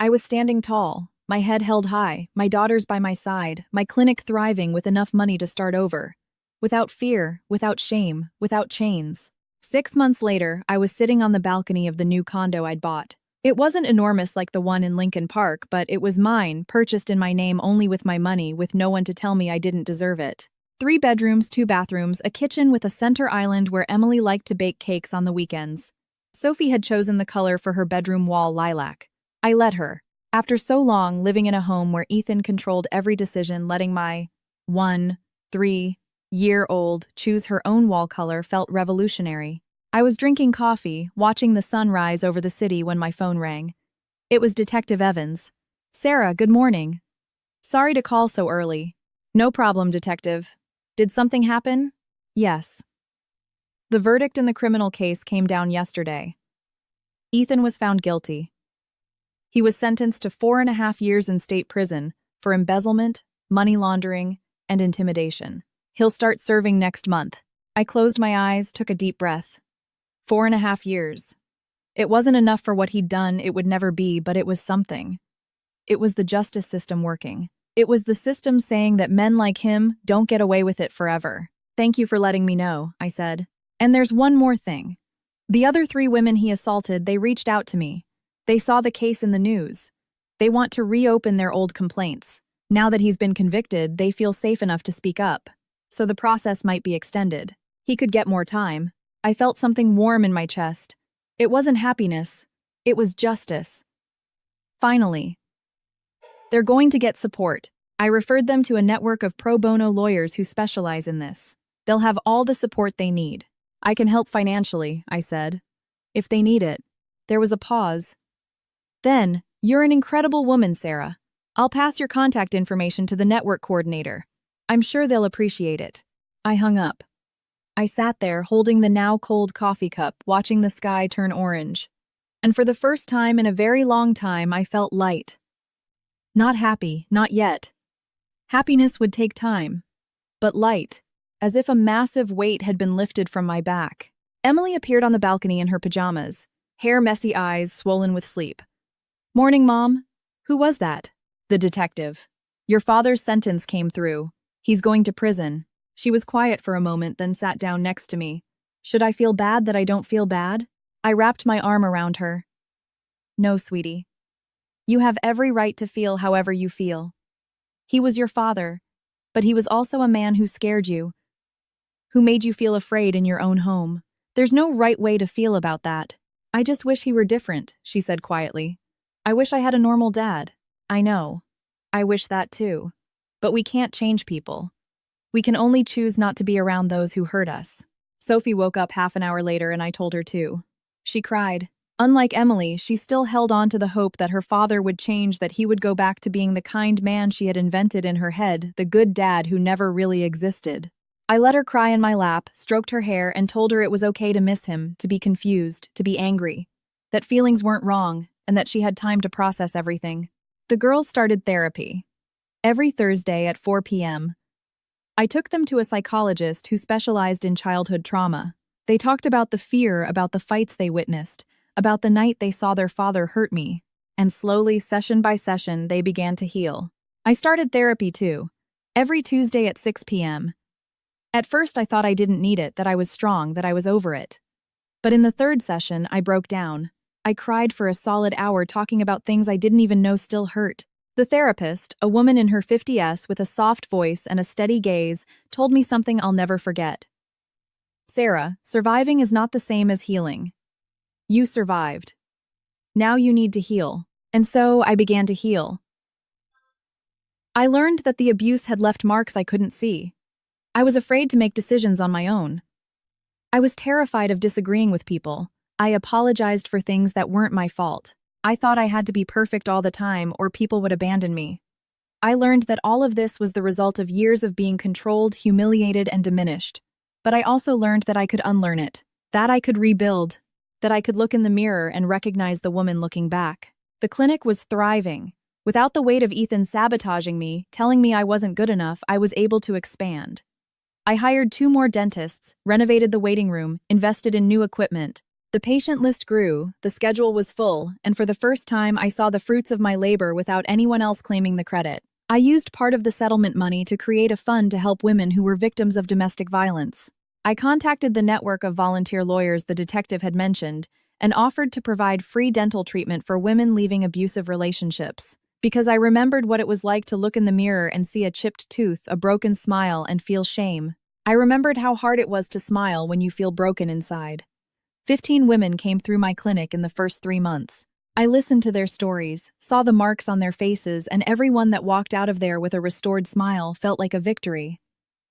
was standing tall, my head held high, my daughters by my side, my clinic thriving with enough money to start over. Without fear, without shame, without chains. 6 months later, I was sitting on the balcony of the new condo I'd bought. It wasn't enormous like the one in Lincoln Park, but it was mine, purchased in my name only with my money, with no one to tell me I didn't deserve it. 3 bedrooms, 2 bathrooms, a kitchen with a center island where Emily liked to bake cakes on the weekends. Sophie had chosen the color for her bedroom wall lilac. I let her. After so long living in a home where Ethan controlled every decision, letting my 3-year-old choose her own wall color felt revolutionary. I was drinking coffee, watching the sun rise over the city when my phone rang. It was Detective Evans. "Sarah, good morning. Sorry to call so early." "No problem, Detective. Did something happen?" "Yes." The verdict in the criminal case came down yesterday. Ethan was found guilty. He was sentenced to 4.5 years in state prison for embezzlement, money laundering, and intimidation. He'll start serving next month. I closed my eyes, took a deep breath. 4.5 years. It wasn't enough for what he'd done, it would never be, but it was something. It was the justice system working. It was the system saying that men like him don't get away with it forever. "Thank you for letting me know," I said. "And there's one more thing. The other 3 women he assaulted, they reached out to me. They saw the case in the news. They want to reopen their old complaints. Now that he's been convicted, they feel safe enough to speak up. So the process might be extended. He could get more time." I felt something warm in my chest. It wasn't happiness. It was justice. Finally. They're going to get support. I referred them to a network of pro bono lawyers who specialize in this. They'll have all the support they need. "I can help financially," I said. "If they need it." There was a pause. "Then, you're an incredible woman, Sarah. I'll pass your contact information to the network coordinator. I'm sure they'll appreciate it." I hung up. I sat there, holding the now cold coffee cup, watching the sky turn orange. And for the first time in a very long time, I felt light. Not happy, not yet. Happiness would take time. But light, as if a massive weight had been lifted from my back. Emily appeared on the balcony in her pajamas, hair messy, eyes swollen with sleep. "Morning, Mom." "Who was that?" "The detective. Your father's sentence came through. He's going to prison." She was quiet for a moment, then sat down next to me. "Should I feel bad that I don't feel bad?" I wrapped my arm around her. "No, sweetie. You have every right to feel however you feel. He was your father, but he was also a man who scared you, who made you feel afraid in your own home. There's no right way to feel about that. I just wish he were different," she said quietly. "I wish I had a normal dad." "I know. I wish that too. But we can't change people. We can only choose not to be around those who hurt us." Sophie woke up half an hour later and I told her too. She cried. Unlike Emily, she still held on to the hope that her father would change, that he would go back to being the kind man she had invented in her head, the good dad who never really existed. I let her cry in my lap, stroked her hair, and told her it was okay to miss him, to be confused, to be angry, that feelings weren't wrong, and that she had time to process everything. The girls started therapy. Every Thursday at 4 p.m. I took them to a psychologist who specialized in childhood trauma. They talked about the fear, about the fights they witnessed, about the night they saw their father hurt me, and slowly, session by session, they began to heal. I started therapy too, every Tuesday at 6 p.m. At first I thought I didn't need it, that I was strong, that I was over it. But in the third session, I broke down. I cried for a solid hour talking about things I didn't even know still hurt. The therapist, a woman in her 50s with a soft voice and a steady gaze, told me something I'll never forget. "Sarah, surviving is not the same as healing. You survived. Now you need to heal." And so I began to heal. I learned that the abuse had left marks I couldn't see. I was afraid to make decisions on my own. I was terrified of disagreeing with people. I apologized for things that weren't my fault. I thought I had to be perfect all the time or people would abandon me. I learned that all of this was the result of years of being controlled, humiliated, and diminished. But I also learned that I could unlearn it, that I could rebuild, that I could look in the mirror and recognize the woman looking back. The clinic was thriving. Without the weight of Ethan sabotaging me, telling me I wasn't good enough, I was able to expand. I hired 2 more dentists, renovated the waiting room, invested in new equipment. The patient list grew, the schedule was full, and for the first time I saw the fruits of my labor without anyone else claiming the credit. I used part of the settlement money to create a fund to help women who were victims of domestic violence. I contacted the network of volunteer lawyers the detective had mentioned and offered to provide free dental treatment for women leaving abusive relationships. Because I remembered what it was like to look in the mirror and see a chipped tooth, a broken smile, and feel shame. I remembered how hard it was to smile when you feel broken inside. 15 women came through my clinic in the first 3 months. I listened to their stories, saw the marks on their faces, and everyone that walked out of there with a restored smile felt like a victory.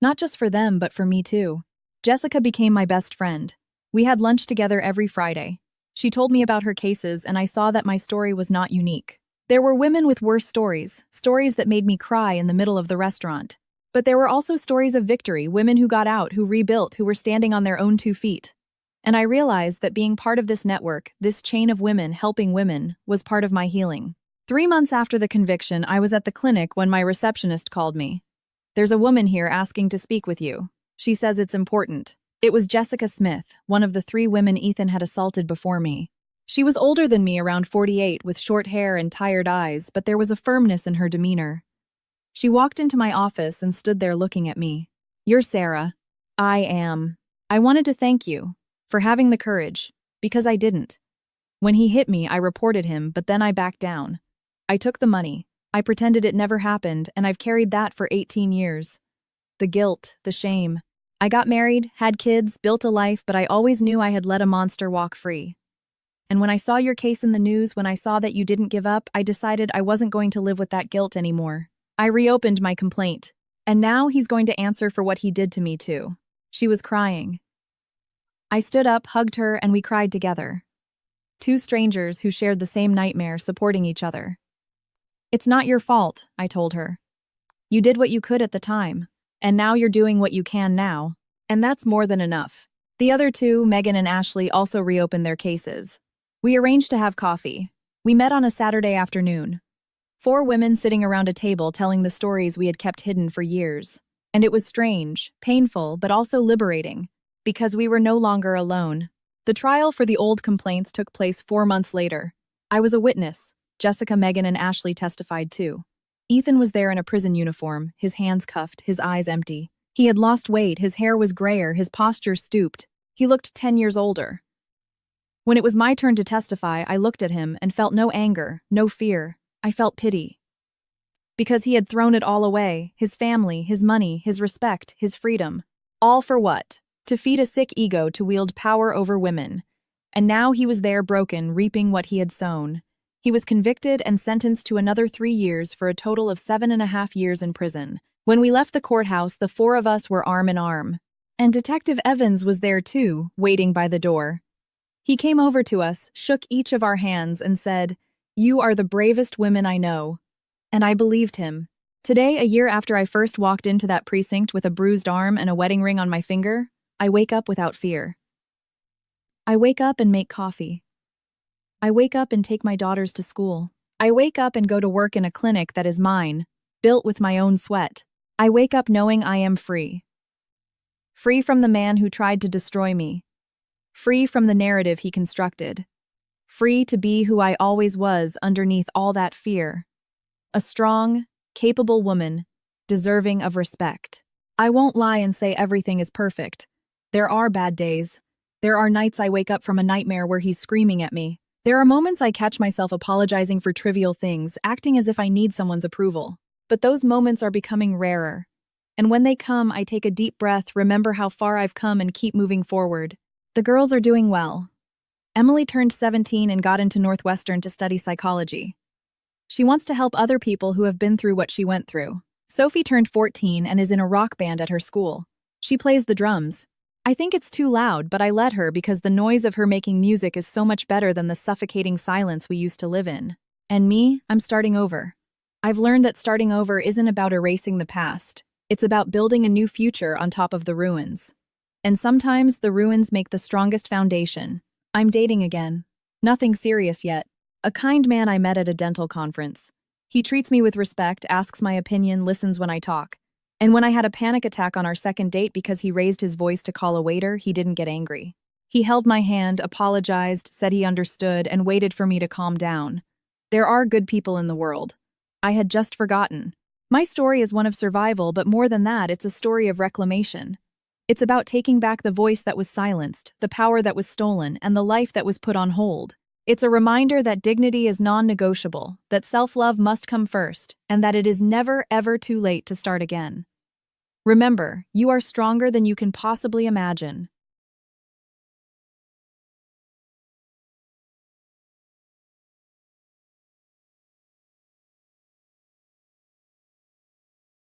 Not just for them, but for me too. Jessica became my best friend. We had lunch together every Friday. She told me about her cases, and I saw that my story was not unique. There were women with worse stories, stories that made me cry in the middle of the restaurant. But there were also stories of victory, women who got out, who rebuilt, who were standing on their own 2 feet. And I realized that being part of this network, this chain of women helping women, was part of my healing. 3 months after the conviction, I was at the clinic when my receptionist called me. "There's a woman here asking to speak with you. She says it's important." It was Jessica Smith, one of the 3 women Ethan had assaulted before me. She was older than me, around 48, with short hair and tired eyes, but there was a firmness in her demeanor. She walked into my office and stood there looking at me. "You're Sarah." "I am. I wanted to thank you for having the courage, because I didn't. When he hit me, I reported him, but then I backed down. I took the money. I pretended it never happened, and I've carried that for 18 years. The guilt, the shame. I got married, had kids, built a life, but I always knew I had let a monster walk free. And when I saw your case in the news, when I saw that you didn't give up, I decided I wasn't going to live with that guilt anymore. I reopened my complaint. And now he's going to answer for what he did to me too." She was crying. I stood up, hugged her, and we cried together. 2 strangers who shared the same nightmare, supporting each other. "It's not your fault," I told her. "You did what you could at the time, and now you're doing what you can now. And that's more than enough." The other 2, Megan and Ashley, also reopened their cases. We arranged to have coffee. We met on a Saturday afternoon. 4 women sitting around a table telling the stories we had kept hidden for years. And it was strange, painful, but also liberating, because we were no longer alone. The trial for the old complaints took place 4 months later. I was a witness. Jessica, Megan, and Ashley testified too. Ethan was there in a prison uniform, his hands cuffed, his eyes empty. He had lost weight, his hair was grayer, his posture stooped. He looked 10 years older. When it was my turn to testify, I looked at him and felt no anger, no fear. I felt pity. Because he had thrown it all away, his family, his money, his respect, his freedom. All for what? To feed a sick ego to wield power over women. And now he was there broken, reaping what he had sown. He was convicted and sentenced to another 3 years for a total of 7.5 years in prison. When we left the courthouse, the 4 of us were arm in arm. And Detective Evans was there too, waiting by the door. He came over to us, shook each of our hands, and said, "You are the bravest women I know." And I believed him. Today, a year after I first walked into that precinct with a bruised arm and a wedding ring on my finger, I wake up without fear. I wake up and make coffee. I wake up and take my daughters to school. I wake up and go to work in a clinic that is mine, built with my own sweat. I wake up knowing I am free. Free from the man who tried to destroy me. Free from the narrative he constructed. Free to be who I always was underneath all that fear. A strong, capable woman, deserving of respect. I won't lie and say everything is perfect. There are bad days. There are nights I wake up from a nightmare where he's screaming at me. There are moments I catch myself apologizing for trivial things, acting as if I need someone's approval. But those moments are becoming rarer. And when they come, I take a deep breath, remember how far I've come, and keep moving forward. The girls are doing well. Emily turned 17 and got into Northwestern to study psychology. She wants to help other people who have been through what she went through. Sophie turned 14 and is in a rock band at her school. She plays the drums. I think it's too loud, but I let her because the noise of her making music is so much better than the suffocating silence we used to live in. And me, I'm starting over. I've learned that starting over isn't about erasing the past. It's about building a new future on top of the ruins. And sometimes the ruins make the strongest foundation. I'm dating again. Nothing serious yet. A kind man I met at a dental conference. He treats me with respect, asks my opinion, listens when I talk. And when I had a panic attack on our second date because he raised his voice to call a waiter, he didn't get angry. He held my hand, apologized, said he understood, and waited for me to calm down. There are good people in the world. I had just forgotten. My story is one of survival, but more than that, it's a story of reclamation. It's about taking back the voice that was silenced, the power that was stolen, and the life that was put on hold. It's a reminder that dignity is non-negotiable, that self-love must come first, and that it is never, ever too late to start again. Remember, you are stronger than you can possibly imagine.